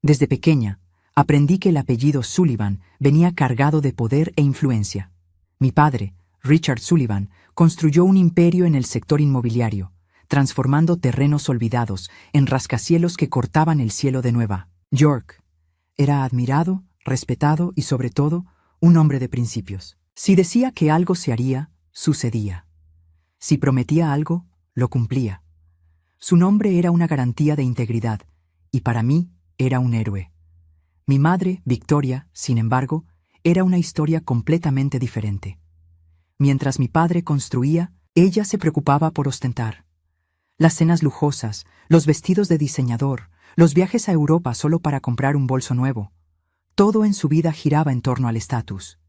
Desde pequeña, aprendí que el apellido Sullivan venía cargado de poder e influencia. Mi padre, Richard Sullivan, construyó un imperio en el sector inmobiliario, transformando terrenos olvidados en rascacielos que cortaban el cielo de Nueva York. Era admirado, respetado y, sobre todo, un hombre de principios. Si decía que algo se haría, sucedía. Si prometía algo, lo cumplía. Su nombre era una garantía de integridad, y para mí era un héroe. Mi madre, Victoria, sin embargo, era una historia completamente diferente. Mientras mi padre construía, ella se preocupaba por ostentar. Las cenas lujosas, los vestidos de diseñador, los viajes a Europa solo para comprar un bolso nuevo. Todo en su vida giraba en torno al estatus.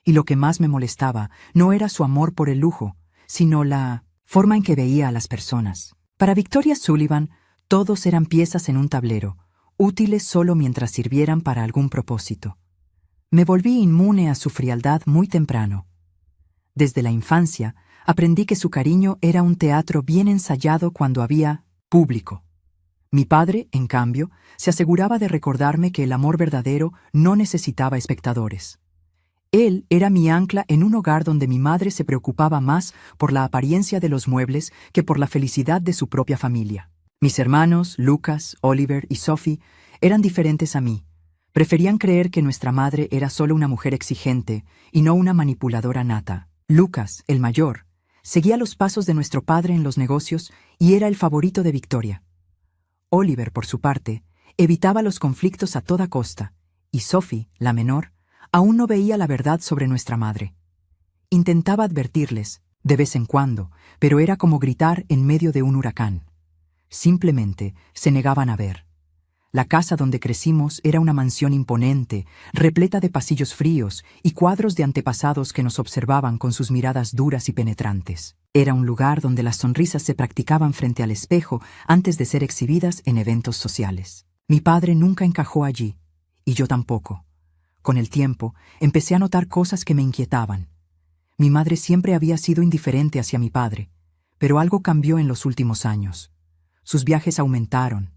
Y lo que más me molestaba no era su amor por el lujo, sino la forma en que veía a las personas. Para Victoria Sullivan, todos eran piezas en un tablero, útiles solo mientras sirvieran para algún propósito. Me volví inmune a su frialdad muy temprano. Desde la infancia, aprendí que su cariño era un teatro bien ensayado cuando había público. Mi padre, en cambio, se aseguraba de recordarme que el amor verdadero no necesitaba espectadores. Él era mi ancla en un hogar donde mi madre se preocupaba más por la apariencia de los muebles que por la felicidad de su propia familia. Mis hermanos, Lucas, Oliver y Sophie, eran diferentes a mí. Preferían creer que nuestra madre era solo una mujer exigente y no una manipuladora nata. Lucas, el mayor, seguía los pasos de nuestro padre en los negocios y era el favorito de Victoria. Oliver, por su parte, evitaba los conflictos a toda costa, y Sophie, la menor, aún no veía la verdad sobre nuestra madre. Intentaba advertirles, de vez en cuando, pero era como gritar en medio de un huracán. Simplemente se negaban a ver. La casa donde crecimos era una mansión imponente, repleta de pasillos fríos y cuadros de antepasados que nos observaban con sus miradas duras y penetrantes. Era un lugar donde las sonrisas se practicaban frente al espejo antes de ser exhibidas en eventos sociales. Mi padre nunca encajó allí, y yo tampoco. Con el tiempo, empecé a notar cosas que me inquietaban. Mi madre siempre había sido indiferente hacia mi padre, pero algo cambió en los últimos años. Sus viajes aumentaron.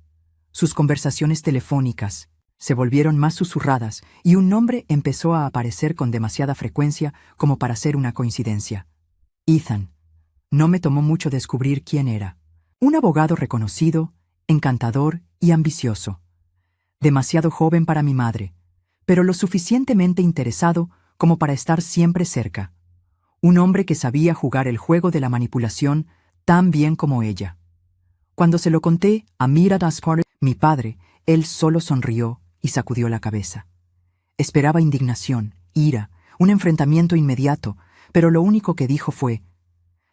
Sus conversaciones telefónicas se volvieron más susurradas y un nombre empezó a aparecer con demasiada frecuencia como para ser una coincidencia. Ethan. No me tomó mucho descubrir quién era. Un abogado reconocido, encantador y ambicioso. Demasiado joven para mi madre, pero lo suficientemente interesado como para estar siempre cerca. Un hombre que sabía jugar el juego de la manipulación tan bien como ella. Cuando se lo conté a Mira Daspard, mi padre, él solo sonrió y sacudió la cabeza. Esperaba indignación, ira, un enfrentamiento inmediato, pero lo único que dijo fue: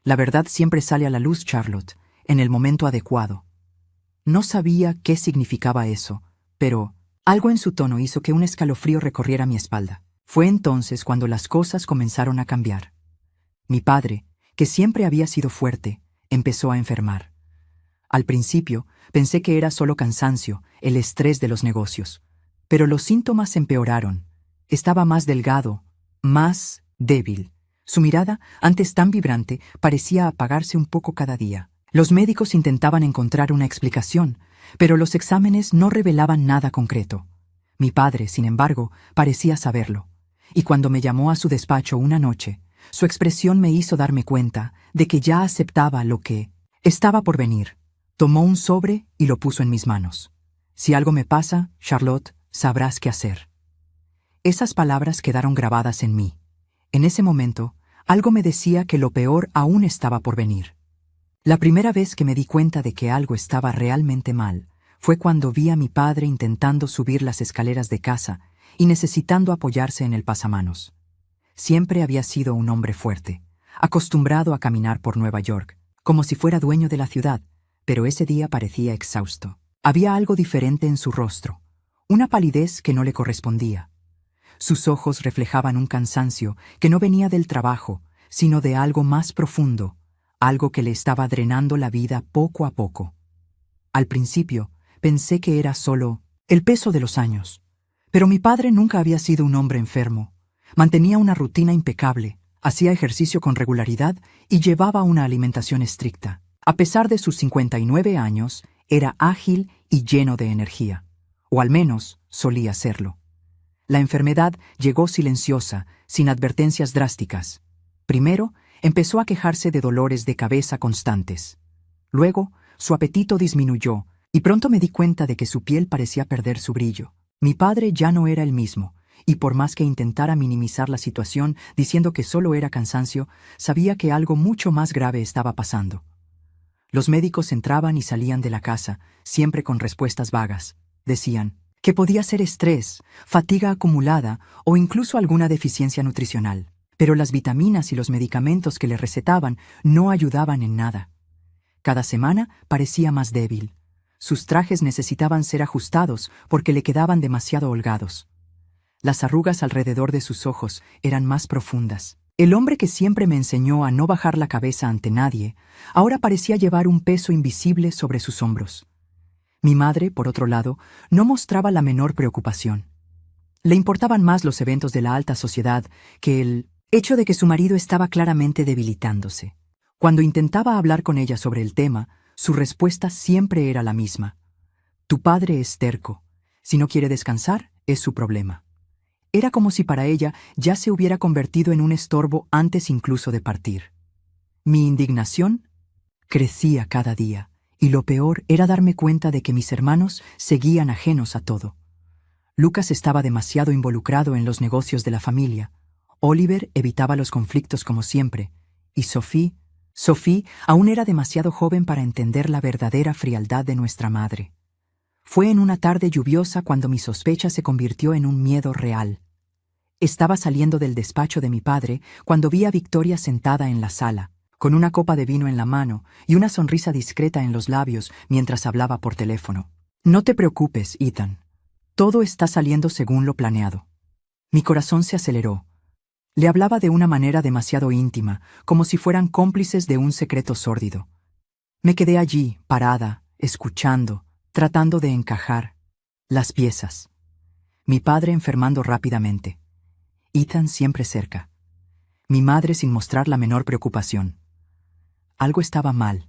«La verdad siempre sale a la luz, Charlotte, en el momento adecuado». No sabía qué significaba eso, pero algo en su tono hizo que un escalofrío recorriera mi espalda. Fue entonces cuando las cosas comenzaron a cambiar. Mi padre, que siempre había sido fuerte, empezó a enfermar. Al principio, pensé que era solo cansancio, el estrés de los negocios. Pero los síntomas empeoraron. Estaba más delgado, más débil. Su mirada, antes tan vibrante, parecía apagarse un poco cada día. Los médicos intentaban encontrar una explicación, pero los exámenes no revelaban nada concreto. Mi padre, sin embargo, parecía saberlo. Y cuando me llamó a su despacho una noche, su expresión me hizo darme cuenta de que ya aceptaba lo que estaba por venir. Tomó un sobre y lo puso en mis manos. «Si algo me pasa, Charlotte, sabrás qué hacer». Esas palabras quedaron grabadas en mí. En ese momento, algo me decía que lo peor aún estaba por venir. La primera vez que me di cuenta de que algo estaba realmente mal fue cuando vi a mi padre intentando subir las escaleras de casa y necesitando apoyarse en el pasamanos. Siempre había sido un hombre fuerte, acostumbrado a caminar por Nueva York, como si fuera dueño de la ciudad, pero ese día parecía exhausto. Había algo diferente en su rostro, una palidez que no le correspondía. Sus ojos reflejaban un cansancio que no venía del trabajo, sino de algo más profundo, algo que le estaba drenando la vida poco a poco. Al principio, pensé que era solo el peso de los años, pero mi padre nunca había sido un hombre enfermo. Mantenía una rutina impecable, hacía ejercicio con regularidad y llevaba una alimentación estricta. A pesar de sus 59 años, era ágil y lleno de energía. o al menos solía serlo. La enfermedad llegó silenciosa, sin advertencias drásticas. Primero, empezó a quejarse de dolores de cabeza constantes. Luego, su apetito disminuyó, y pronto me di cuenta de que su piel parecía perder su brillo. Mi padre ya no era el mismo, y por más que intentara minimizar la situación diciendo que solo era cansancio, sabía que algo mucho más grave estaba pasando. Los médicos entraban y salían de la casa, siempre con respuestas vagas. Decían que podía ser estrés, fatiga acumulada o incluso alguna deficiencia nutricional. Pero las vitaminas y los medicamentos que le recetaban no ayudaban en nada. Cada semana parecía más débil. Sus trajes necesitaban ser ajustados porque le quedaban demasiado holgados. Las arrugas alrededor de sus ojos eran más profundas. El hombre que siempre me enseñó a no bajar la cabeza ante nadie, ahora parecía llevar un peso invisible sobre sus hombros. Mi madre, por otro lado, no mostraba la menor preocupación. Le importaban más los eventos de la alta sociedad que el hecho de que su marido estaba claramente debilitándose. Cuando intentaba hablar con ella sobre el tema, su respuesta siempre era la misma. Tu padre es terco. Si no quiere descansar, es su problema. Era como si para ella ya se hubiera convertido en un estorbo antes incluso de partir. Mi indignación crecía cada día, y lo peor era darme cuenta de que mis hermanos seguían ajenos a todo. Lucas estaba demasiado involucrado en los negocios de la familia. Oliver evitaba los conflictos como siempre, y Sophie aún era demasiado joven para entender la verdadera frialdad de nuestra madre. Fue en una tarde lluviosa cuando mi sospecha se convirtió en un miedo real. Estaba saliendo del despacho de mi padre cuando vi a Victoria sentada en la sala, con una copa de vino en la mano y una sonrisa discreta en los labios mientras hablaba por teléfono. No te preocupes, Ethan. Todo está saliendo según lo planeado. Mi corazón se aceleró. Le hablaba de una manera demasiado íntima, como si fueran cómplices de un secreto sórdido. Me quedé allí, parada, escuchando, tratando de encajar las piezas. Mi padre enfermando rápidamente. Ethan siempre cerca. Mi madre sin mostrar la menor preocupación. Algo estaba mal,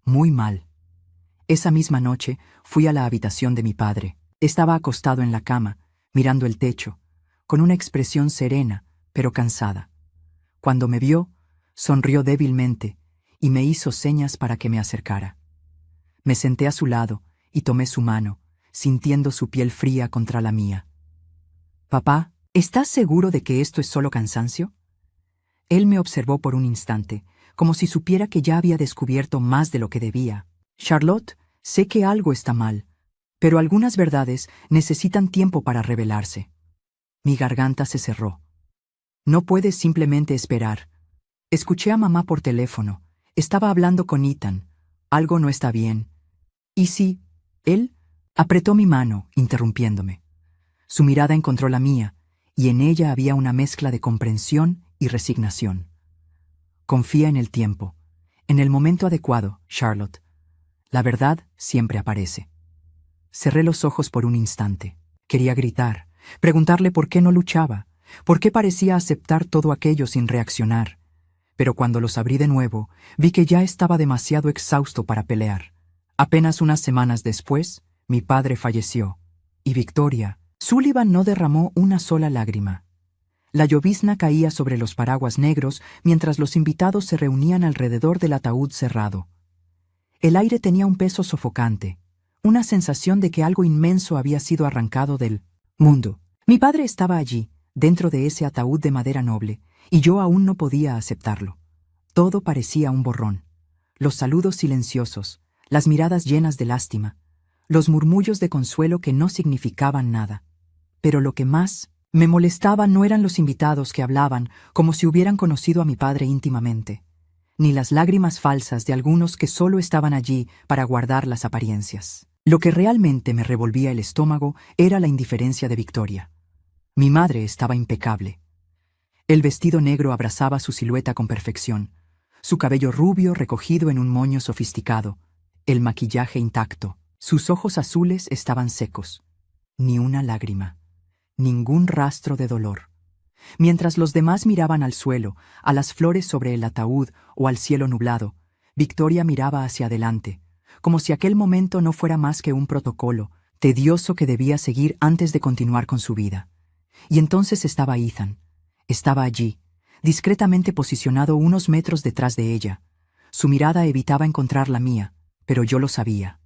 muy mal. Esa misma noche fui a la habitación de mi padre. Estaba acostado en la cama, mirando el techo, con una expresión serena, pero cansada. Cuando me vio, sonrió débilmente y me hizo señas para que me acercara. Me senté a su lado y tomé su mano, sintiendo su piel fría contra la mía. «Papá, ¿estás seguro de que esto es solo cansancio?» Él me observó por un instante, como si supiera que ya había descubierto más de lo que debía. «Charlotte, sé que algo está mal, pero algunas verdades necesitan tiempo para revelarse». Mi garganta se cerró. «No puedes simplemente esperar». Escuché a mamá por teléfono. Estaba hablando con Ethan. Algo no está bien. «¿Y si?» Él apretó mi mano, interrumpiéndome. Su mirada encontró la mía, y en ella había una mezcla de comprensión y resignación. «Confía en el tiempo, en el momento adecuado, Charlotte. La verdad siempre aparece». Cerré los ojos por un instante. Quería gritar, preguntarle por qué no luchaba, por qué parecía aceptar todo aquello sin reaccionar. Pero cuando los abrí de nuevo, vi que ya estaba demasiado exhausto para pelear. Apenas unas semanas después, mi padre falleció, y Victoria, Sullivan no derramó una sola lágrima. La llovizna caía sobre los paraguas negros mientras los invitados se reunían alrededor del ataúd cerrado. El aire tenía un peso sofocante, una sensación de que algo inmenso había sido arrancado del mundo. Mi padre estaba allí, dentro de ese ataúd de madera noble, y yo aún no podía aceptarlo. Todo parecía un borrón. Los saludos silenciosos, las miradas llenas de lástima, los murmullos de consuelo que no significaban nada. Pero lo que más me molestaba no eran los invitados que hablaban como si hubieran conocido a mi padre íntimamente, ni las lágrimas falsas de algunos que solo estaban allí para guardar las apariencias. Lo que realmente me revolvía el estómago era la indiferencia de Victoria. Mi madre estaba impecable. El vestido negro abrazaba su silueta con perfección, su cabello rubio recogido en un moño sofisticado, el maquillaje intacto. Sus ojos azules estaban secos. Ni una lágrima, ningún rastro de dolor. Mientras los demás miraban al suelo, a las flores sobre el ataúd o al cielo nublado, Victoria miraba hacia adelante, como si aquel momento no fuera más que un protocolo, tedioso que debía seguir antes de continuar con su vida. Y entonces estaba Ethan. Estaba allí, discretamente posicionado unos metros detrás de ella. Su mirada evitaba encontrar la mía, pero yo lo sabía.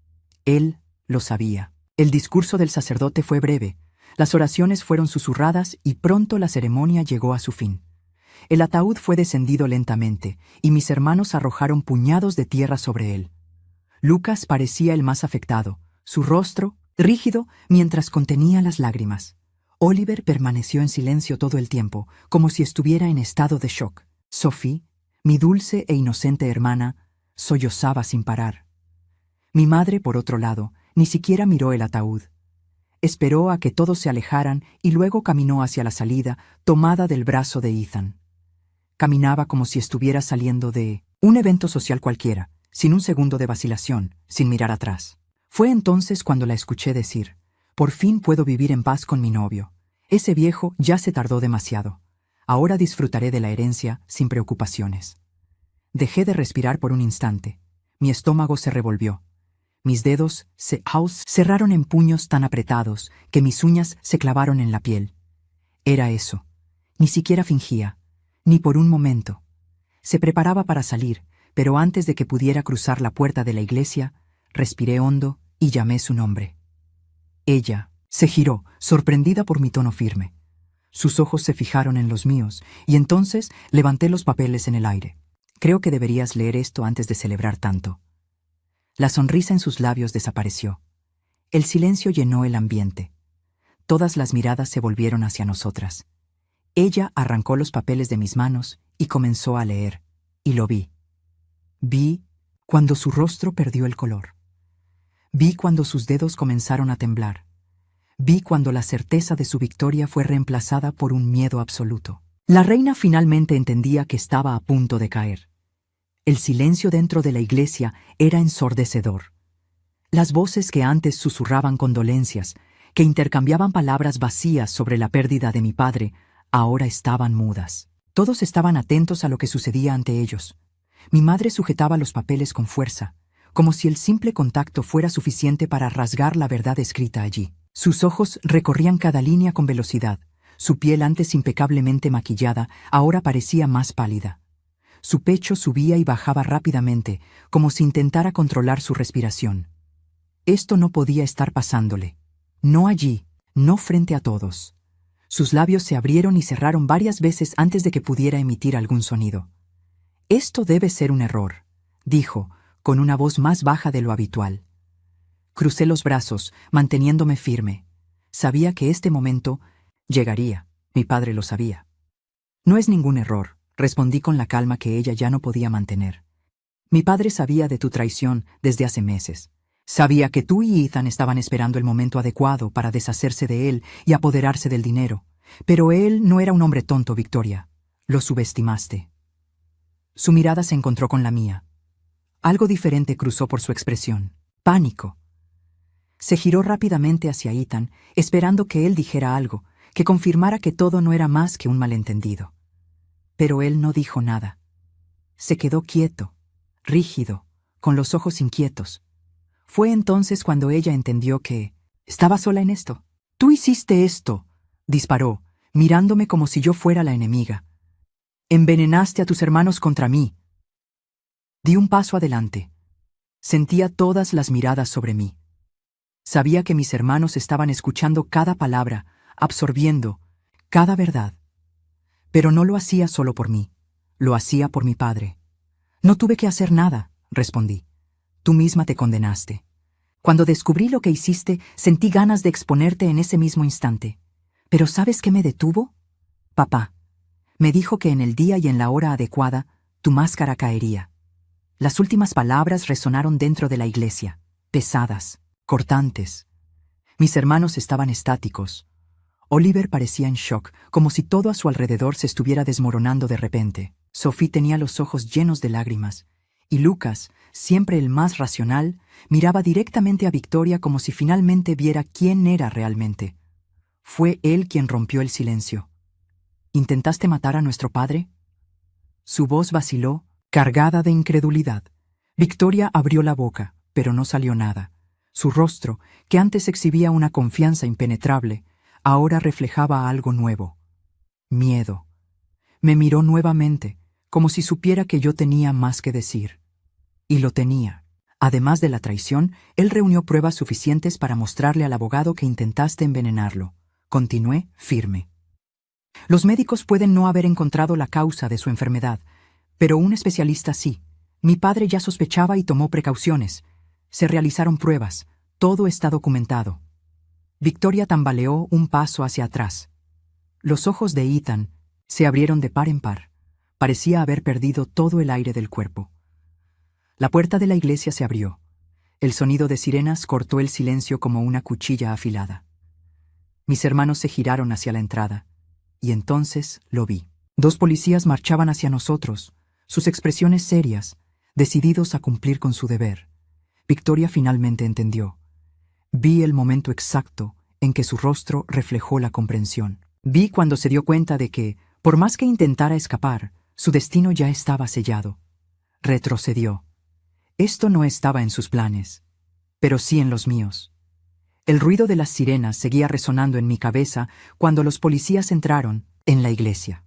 Él lo sabía. El discurso del sacerdote fue breve, las oraciones fueron susurradas y pronto la ceremonia llegó a su fin. El ataúd fue descendido lentamente, y mis hermanos arrojaron puñados de tierra sobre él. Lucas parecía el más afectado, su rostro rígido mientras contenía las lágrimas. Oliver permaneció en silencio todo el tiempo, como si estuviera en estado de shock. Sophie, mi dulce e inocente hermana, sollozaba sin parar. Mi madre, por otro lado, ni siquiera miró el ataúd. Esperó a que todos se alejaran y luego caminó hacia la salida, tomada del brazo de Ethan. Caminaba como si estuviera saliendo de un evento social cualquiera, sin un segundo de vacilación, sin mirar atrás. Fue entonces cuando la escuché decir: «Por fin puedo vivir en paz con mi novio. Ese viejo ya se tardó demasiado. Ahora disfrutaré de la herencia sin preocupaciones». Dejé de respirar por un instante. Mi estómago se revolvió. Mis dedos se cerraron en puños tan apretados que mis uñas se clavaron en la piel. Era eso. Ni siquiera fingía. Ni por un momento. Se preparaba para salir, pero antes de que pudiera cruzar la puerta de la iglesia, respiré hondo y llamé su nombre. Ella se giró, sorprendida por mi tono firme. Sus ojos se fijaron en los míos, y entonces levanté los papeles en el aire. «Creo que deberías leer esto antes de celebrar tanto». La sonrisa en sus labios desapareció. El silencio llenó el ambiente. Todas las miradas se volvieron hacia nosotras. Ella arrancó los papeles de mis manos y comenzó a leer, y lo vi. Vi cuando su rostro perdió el color. Vi cuando sus dedos comenzaron a temblar. Vi cuando la certeza de su victoria fue reemplazada por un miedo absoluto. La reina finalmente entendía que estaba a punto de caer. El silencio dentro de la iglesia era ensordecedor. Las voces que antes susurraban condolencias, que intercambiaban palabras vacías sobre la pérdida de mi padre, ahora estaban mudas. Todos estaban atentos a lo que sucedía ante ellos. Mi madre sujetaba los papeles con fuerza, como si el simple contacto fuera suficiente para rasgar la verdad escrita allí. Sus ojos recorrían cada línea con velocidad. Su piel, antes impecablemente maquillada, ahora parecía más pálida. Su pecho subía y bajaba rápidamente, como si intentara controlar su respiración. Esto no podía estar pasándole. No allí, no frente a todos. Sus labios se abrieron y cerraron varias veces antes de que pudiera emitir algún sonido. «Esto debe ser un error», dijo, con una voz más baja de lo habitual. Crucé los brazos, manteniéndome firme. Sabía que este momento llegaría. Mi padre lo sabía. «No es ningún error», respondí con la calma que ella ya no podía mantener. «Mi padre sabía de tu traición desde hace meses. Sabía que tú y Ethan estaban esperando el momento adecuado para deshacerse de él y apoderarse del dinero. Pero él no era un hombre tonto, Victoria. Lo subestimaste». Su mirada se encontró con la mía. Algo diferente cruzó por su expresión. Pánico. Se giró rápidamente hacia Ethan, esperando que él dijera algo, que confirmara que todo no era más que un malentendido. Pero él no dijo nada. Se quedó quieto, rígido, con los ojos inquietos. Fue entonces cuando ella entendió que estaba sola en esto. «Tú hiciste esto», disparó, mirándome como si yo fuera la enemiga. «Envenenaste a tus hermanos contra mí». Di un paso adelante. Sentía todas las miradas sobre mí. Sabía que mis hermanos estaban escuchando cada palabra, absorbiendo cada verdad. Pero no lo hacía solo por mí, lo hacía por mi padre. «No tuve que hacer nada», respondí. «Tú misma te condenaste. Cuando descubrí lo que hiciste, sentí ganas de exponerte en ese mismo instante. Pero ¿sabes qué me detuvo? Papá. Me dijo que en el día y en la hora adecuada, tu máscara caería». Las últimas palabras resonaron dentro de la iglesia, pesadas, cortantes. Mis hermanos estaban estáticos. Oliver parecía en shock, como si todo a su alrededor se estuviera desmoronando de repente. Sophie tenía los ojos llenos de lágrimas, y Lucas, siempre el más racional, miraba directamente a Victoria como si finalmente viera quién era realmente. Fue él quien rompió el silencio. «¿Intentaste matar a nuestro padre?» Su voz vaciló, cargada de incredulidad. Victoria abrió la boca, pero no salió nada. Su rostro, que antes exhibía una confianza impenetrable, ahora reflejaba algo nuevo. Miedo. Me miró nuevamente, como si supiera que yo tenía más que decir. Y lo tenía. Además de la traición, él reunió pruebas suficientes para mostrarle al abogado que intentaste envenenarlo. Continué firme. Los médicos pueden no haber encontrado la causa de su enfermedad, pero un especialista sí. Mi padre ya sospechaba y tomó precauciones. Se realizaron pruebas. Todo está documentado. Victoria tambaleó un paso hacia atrás. Los ojos de Ethan se abrieron de par en par. Parecía haber perdido todo el aire del cuerpo. La puerta de la iglesia se abrió. El sonido de sirenas cortó el silencio como una cuchilla afilada. Mis hermanos se giraron hacia la entrada, y entonces lo vi. 2 policías marchaban hacia nosotros, sus expresiones serias, decididos a cumplir con su deber. Victoria finalmente entendió. Vi el momento exacto en que su rostro reflejó la comprensión. Vi cuando se dio cuenta de que, por más que intentara escapar, su destino ya estaba sellado. Retrocedió. Esto no estaba en sus planes, pero sí en los míos. El ruido de las sirenas seguía resonando en mi cabeza cuando los policías entraron en la iglesia.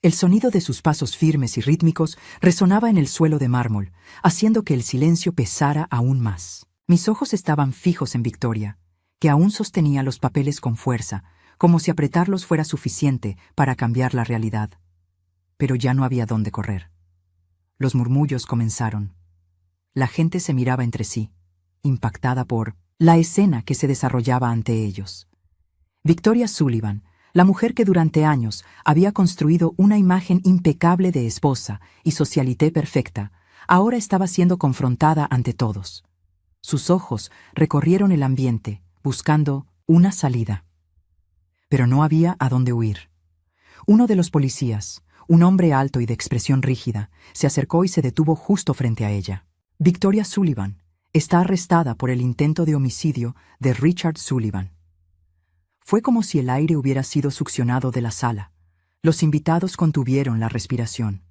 El sonido de sus pasos firmes y rítmicos resonaba en el suelo de mármol, haciendo que el silencio pesara aún más. Mis ojos estaban fijos en Victoria, que aún sostenía los papeles con fuerza, como si apretarlos fuera suficiente para cambiar la realidad. Pero ya no había dónde correr. Los murmullos comenzaron. La gente se miraba entre sí, impactada por la escena que se desarrollaba ante ellos. Victoria Sullivan, la mujer que durante años había construido una imagen impecable de esposa y socialité perfecta, ahora estaba siendo confrontada ante todos. Sus ojos recorrieron el ambiente, buscando una salida. Pero no había a dónde huir. Uno de los policías, un hombre alto y de expresión rígida, se acercó y se detuvo justo frente a ella. Victoria Sullivan está arrestada por el intento de homicidio de Richard Sullivan. Fue como si el aire hubiera sido succionado de la sala. Los invitados contuvieron la respiración.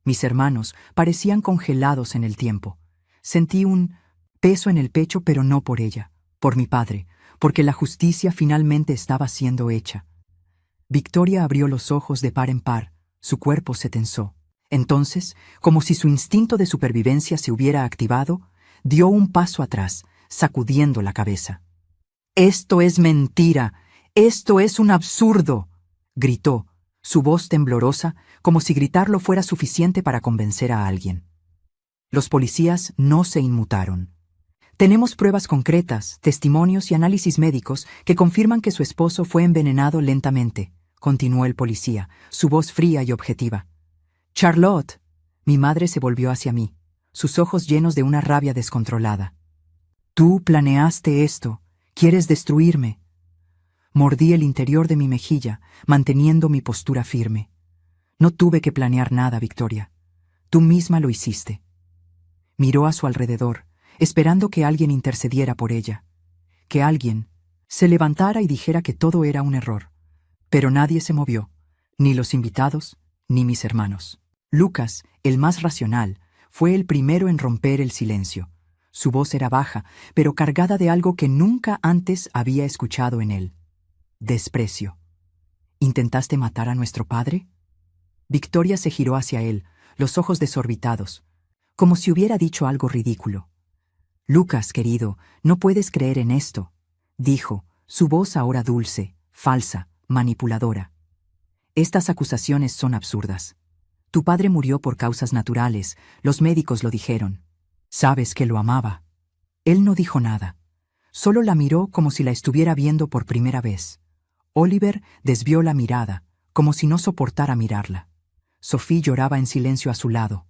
Mis hermanos parecían congelados en el tiempo. Sentí un peso en el pecho, pero no por ella, por mi padre, porque la justicia finalmente estaba siendo hecha. Victoria abrió los ojos de par en par, su cuerpo se tensó. Entonces, como si su instinto de supervivencia se hubiera activado, dio un paso atrás, sacudiendo la cabeza. «¡Esto es mentira! ¡Esto es un absurdo!», gritó, su voz temblorosa, como si gritarlo fuera suficiente para convencer a alguien. Los policías no se inmutaron. «Tenemos pruebas concretas, testimonios y análisis médicos que confirman que su esposo fue envenenado lentamente», continuó el policía, su voz fría y objetiva. «Charlotte», mi madre se volvió hacia mí, sus ojos llenos de una rabia descontrolada. «Tú planeaste esto, quieres destruirme». Mordí el interior de mi mejilla, manteniendo mi postura firme. «No tuve que planear nada, Victoria. Tú misma lo hiciste». Miró a su alrededor, esperando que alguien intercediera por ella, que alguien se levantara y dijera que todo era un error. Pero nadie se movió, ni los invitados, ni mis hermanos. Lucas, el más racional, fue el primero en romper el silencio. Su voz era baja, pero cargada de algo que nunca antes había escuchado en él. Desprecio. ¿Intentaste matar a nuestro padre? Victoria se giró hacia él, los ojos desorbitados, como si hubiera dicho algo ridículo. «Lucas, querido, no puedes creer en esto», dijo, su voz ahora dulce, falsa, manipuladora. «Estas acusaciones son absurdas. Tu padre murió por causas naturales, los médicos lo dijeron. Sabes que lo amaba». Él no dijo nada. Solo la miró como si la estuviera viendo por primera vez. Oliver desvió la mirada, como si no soportara mirarla. Sophie lloraba en silencio a su lado.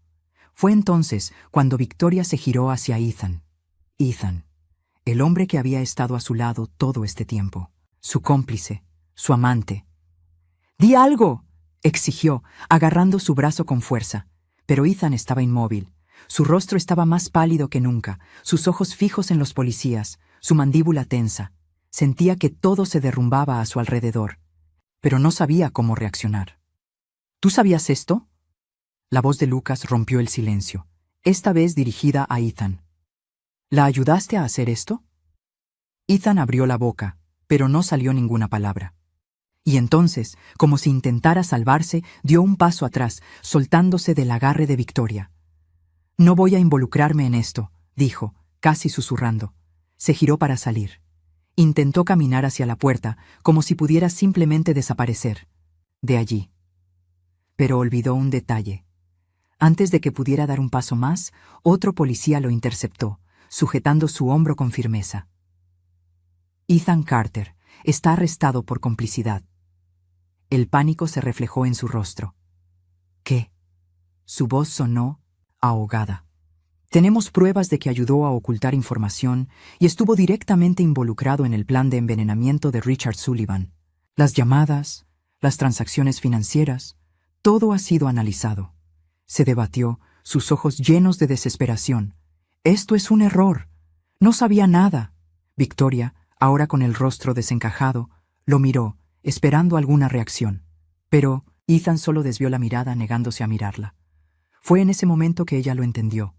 Fue entonces cuando Victoria se giró hacia Ethan. Ethan, el hombre que había estado a su lado todo este tiempo, su cómplice, su amante. «¡Di algo!», exigió, agarrando su brazo con fuerza. Pero Ethan estaba inmóvil. Su rostro estaba más pálido que nunca, sus ojos fijos en los policías, su mandíbula tensa. Sentía que todo se derrumbaba a su alrededor, pero no sabía cómo reaccionar. «¿Tú sabías esto?». La voz de Lucas rompió el silencio, esta vez dirigida a Ethan. ¿La ayudaste a hacer esto? Ethan abrió la boca, pero no salió ninguna palabra. Y entonces, como si intentara salvarse, dio un paso atrás, soltándose del agarre de Victoria. No voy a involucrarme en esto, dijo, casi susurrando. Se giró para salir. Intentó caminar hacia la puerta, como si pudiera simplemente desaparecer de allí. Pero olvidó un detalle. Antes de que pudiera dar un paso más, otro policía lo interceptó, sujetando su hombro con firmeza. Ethan Carter está arrestado por complicidad. El pánico se reflejó en su rostro. ¿Qué? Su voz sonó ahogada. Tenemos pruebas de que ayudó a ocultar información y estuvo directamente involucrado en el plan de envenenamiento de Richard Sullivan. Las llamadas, las transacciones financieras, todo ha sido analizado. Se debatió, sus ojos llenos de desesperación. Esto es un error. No sabía nada. Victoria, ahora con el rostro desencajado, lo miró, esperando alguna reacción. Pero Ethan solo desvió la mirada negándose a mirarla. Fue en ese momento que ella lo entendió.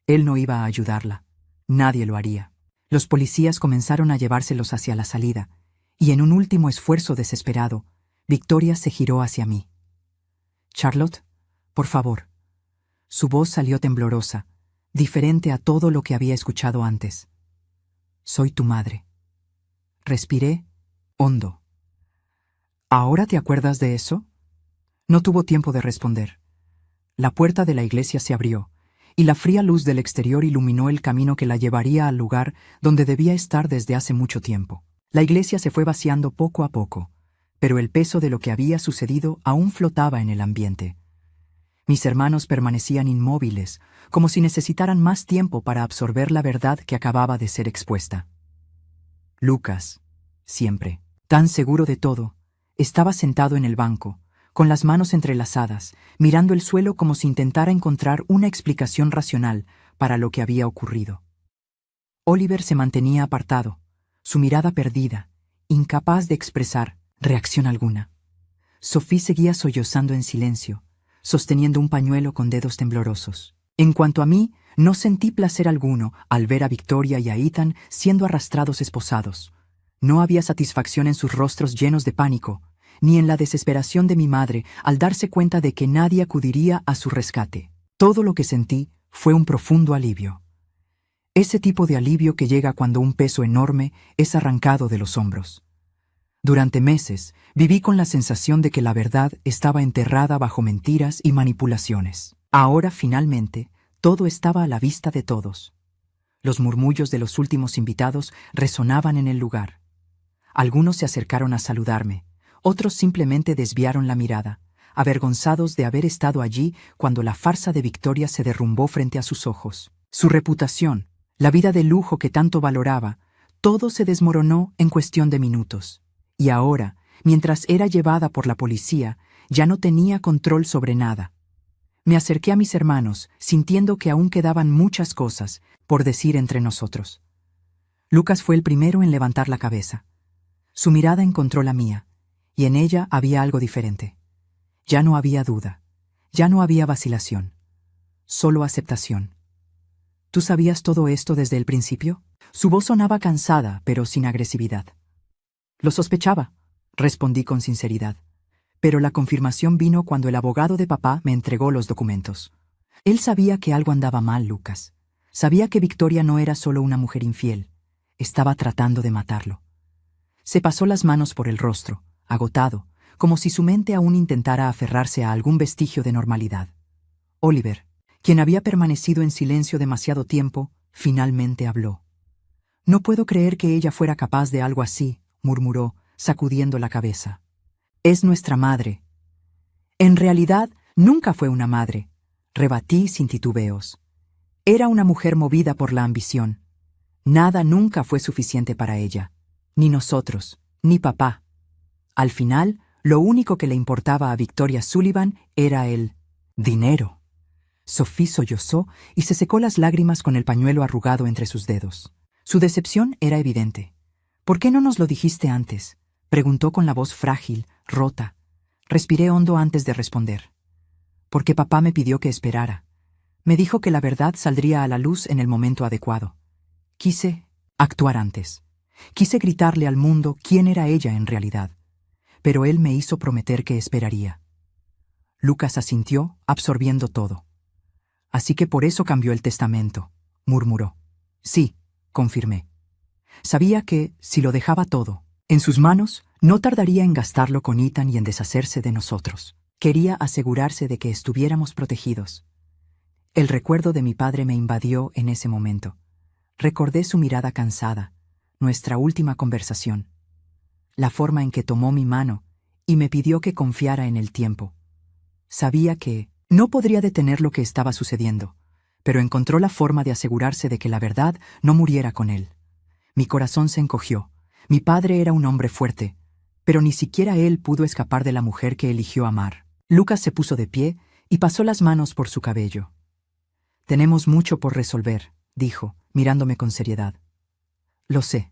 Él no iba a ayudarla. Nadie lo haría. Los policías comenzaron a llevárselos hacia la salida, y en un último esfuerzo desesperado, Victoria se giró hacia mí. «Charlotte, por favor». Su voz salió temblorosa, diferente a todo lo que había escuchado antes. «Soy tu madre». Respiré hondo. «¿Ahora te acuerdas de eso?» No tuvo tiempo de responder. La puerta de la iglesia se abrió, y la fría luz del exterior iluminó el camino que la llevaría al lugar donde debía estar desde hace mucho tiempo. La iglesia se fue vaciando poco a poco, pero el peso de lo que había sucedido aún flotaba en el ambiente. Mis hermanos permanecían inmóviles, como si necesitaran más tiempo para absorber la verdad que acababa de ser expuesta. Lucas, siempre, tan seguro de todo, estaba sentado en el banco, con las manos entrelazadas, mirando el suelo como si intentara encontrar una explicación racional para lo que había ocurrido. Oliver se mantenía apartado, su mirada perdida, incapaz de expresar reacción alguna. Sophie seguía sollozando en silencio, sosteniendo un pañuelo con dedos temblorosos. En cuanto a mí, no sentí placer alguno al ver a Victoria y a Ethan siendo arrastrados esposados. No había satisfacción en sus rostros llenos de pánico, ni en la desesperación de mi madre al darse cuenta de que nadie acudiría a su rescate. Todo lo que sentí fue un profundo alivio. Ese tipo de alivio que llega cuando un peso enorme es arrancado de los hombros. Durante meses viví con la sensación de que la verdad estaba enterrada bajo mentiras y manipulaciones. Ahora, finalmente, todo estaba a la vista de todos. Los murmullos de los últimos invitados resonaban en el lugar. Algunos se acercaron a saludarme. Otros simplemente desviaron la mirada, avergonzados de haber estado allí cuando la farsa de Victoria se derrumbó frente a sus ojos. Su reputación, la vida de lujo que tanto valoraba, todo se desmoronó en cuestión de minutos. Y ahora, mientras era llevada por la policía, ya no tenía control sobre nada. Me acerqué a mis hermanos, sintiendo que aún quedaban muchas cosas por decir entre nosotros. Lucas fue el primero en levantar la cabeza. Su mirada encontró la mía, y en ella había algo diferente. Ya no había duda, ya no había vacilación, solo aceptación. ¿Tú sabías todo esto desde el principio? Su voz sonaba cansada, pero sin agresividad. Lo sospechaba, respondí con sinceridad, pero la confirmación vino cuando el abogado de papá me entregó los documentos. Él sabía que algo andaba mal, Lucas. Sabía que Victoria no era solo una mujer infiel, estaba tratando de matarlo. Se pasó las manos por el rostro, agotado, como si su mente aún intentara aferrarse a algún vestigio de normalidad. Oliver, quien había permanecido en silencio demasiado tiempo, finalmente habló. «No puedo creer que ella fuera capaz de algo así», murmuró, sacudiendo la cabeza. «Es nuestra madre». «En realidad, nunca fue una madre», rebatí sin titubeos. «Era una mujer movida por la ambición. Nada nunca fue suficiente para ella. Ni nosotros, ni papá. Al final, lo único que le importaba a Victoria Sullivan era el dinero». Sophie sollozó y se secó las lágrimas con el pañuelo arrugado entre sus dedos. Su decepción era evidente. «¿Por qué no nos lo dijiste antes?», preguntó con la voz frágil, rota. Respiré hondo antes de responder. «Porque papá me pidió que esperara. Me dijo que la verdad saldría a la luz en el momento adecuado. Quise actuar antes. Quise gritarle al mundo quién era ella en realidad. Pero él me hizo prometer que esperaría. Lucas asintió, absorbiendo todo. Así que por eso cambió el testamento, murmuró. Sí, confirmé. Sabía que, si lo dejaba todo en sus manos, no tardaría en gastarlo con Ethan y en deshacerse de nosotros. Quería asegurarse de que estuviéramos protegidos. El recuerdo de mi padre me invadió en ese momento. Recordé su mirada cansada, nuestra última conversación, la forma en que tomó mi mano y me pidió que confiara en el tiempo. Sabía que no podría detener lo que estaba sucediendo, pero encontró la forma de asegurarse de que la verdad no muriera con él. Mi corazón se encogió. Mi padre era un hombre fuerte, pero ni siquiera él pudo escapar de la mujer que eligió amar. Lucas se puso de pie y pasó las manos por su cabello. Tenemos mucho por resolver, dijo, mirándome con seriedad. Lo sé.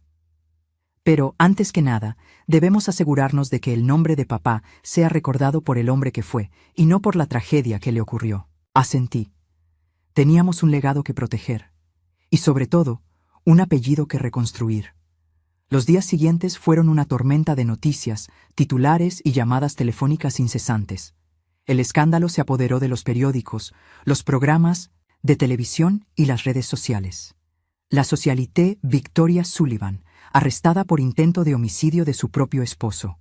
Pero, antes que nada, debemos asegurarnos de que el nombre de papá sea recordado por el hombre que fue, y no por la tragedia que le ocurrió. Asentí. Teníamos un legado que proteger, y sobre todo, un apellido que reconstruir. Los días siguientes fueron una tormenta de noticias, titulares y llamadas telefónicas incesantes. El escándalo se apoderó de los periódicos, los programas de televisión y las redes sociales. La socialité Victoria Sullivan, arrestada por intento de homicidio de su propio esposo.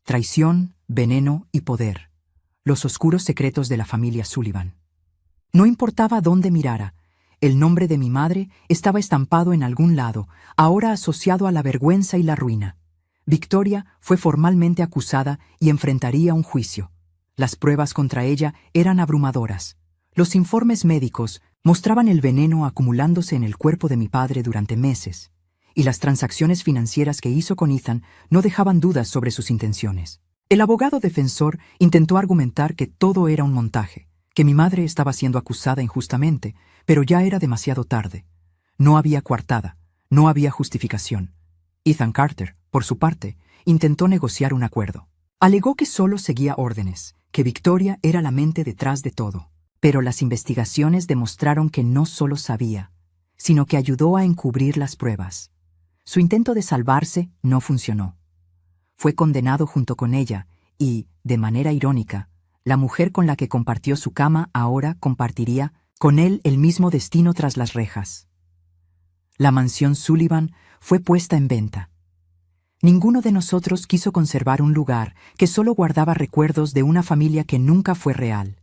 Traición, veneno y poder. Los oscuros secretos de la familia Sullivan. No importaba dónde mirara, el nombre de mi madre estaba estampado en algún lado, ahora asociado a la vergüenza y la ruina. Victoria fue formalmente acusada y enfrentaría un juicio. Las pruebas contra ella eran abrumadoras. Los informes médicos mostraban el veneno acumulándose en el cuerpo de mi padre durante meses, y las transacciones financieras que hizo con Ethan no dejaban dudas sobre sus intenciones. El abogado defensor intentó argumentar que todo era un montaje, que mi madre estaba siendo acusada injustamente, pero ya era demasiado tarde. No había coartada, no había justificación. Ethan Carter, por su parte, intentó negociar un acuerdo. Alegó que solo seguía órdenes, que Victoria era la mente detrás de todo. Pero las investigaciones demostraron que no solo sabía, sino que ayudó a encubrir las pruebas. Su intento de salvarse no funcionó. Fue condenado junto con ella y, de manera irónica, la mujer con la que compartió su cama ahora compartiría con él el mismo destino tras las rejas. La mansión Sullivan fue puesta en venta. Ninguno de nosotros quiso conservar un lugar que solo guardaba recuerdos de una familia que nunca fue real.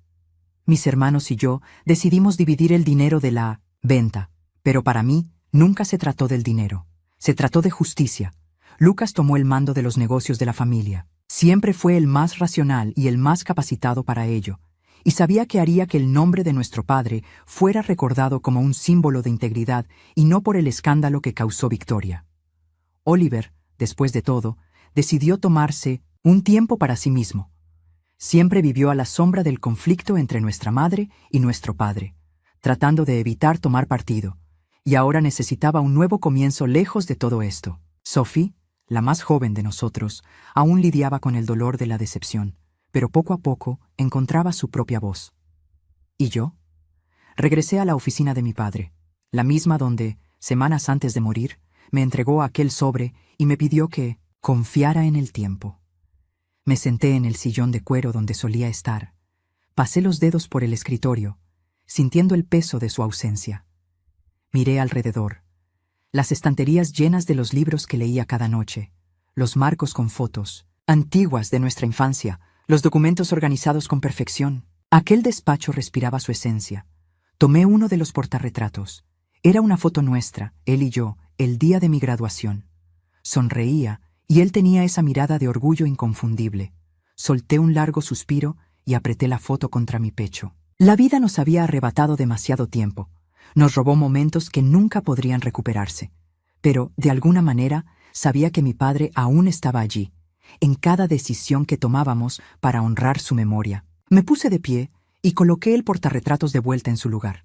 Mis hermanos y yo decidimos dividir el dinero de la venta, pero para mí nunca se trató del dinero. Se trató de justicia. Lucas tomó el mando de los negocios de la familia. Siempre fue el más racional y el más capacitado para ello, y sabía que haría que el nombre de nuestro padre fuera recordado como un símbolo de integridad y no por el escándalo que causó Victoria. Oliver, después de todo, decidió tomarse un tiempo para sí mismo. Siempre vivió a la sombra del conflicto entre nuestra madre y nuestro padre, tratando de evitar tomar partido, y ahora necesitaba un nuevo comienzo lejos de todo esto. Sophie, la más joven de nosotros, aún lidiaba con el dolor de la decepción, pero poco a poco encontraba su propia voz. ¿Y yo? Regresé a la oficina de mi padre, la misma donde, semanas antes de morir, me entregó aquel sobre y me pidió que confiara en el tiempo. Me senté en el sillón de cuero donde solía estar. Pasé los dedos por el escritorio, sintiendo el peso de su ausencia. Miré alrededor. Las estanterías llenas de los libros que leía cada noche, los marcos con fotos, antiguas de nuestra infancia, los documentos organizados con perfección. Aquel despacho respiraba su esencia. Tomé uno de los portarretratos. Era una foto nuestra, él y yo, el día de mi graduación. Sonreía, y él tenía esa mirada de orgullo inconfundible. Solté un largo suspiro y apreté la foto contra mi pecho. La vida nos había arrebatado demasiado tiempo. Nos robó momentos que nunca podrían recuperarse. Pero, de alguna manera, sabía que mi padre aún estaba allí, en cada decisión que tomábamos para honrar su memoria. Me puse de pie y coloqué el portarretratos de vuelta en su lugar.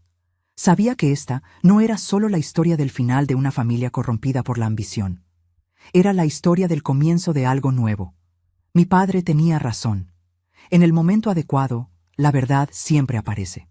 Sabía que esta no era solo la historia del final de una familia corrompida por la ambición. Era la historia del comienzo de algo nuevo. Mi padre tenía razón. En el momento adecuado, la verdad siempre aparece.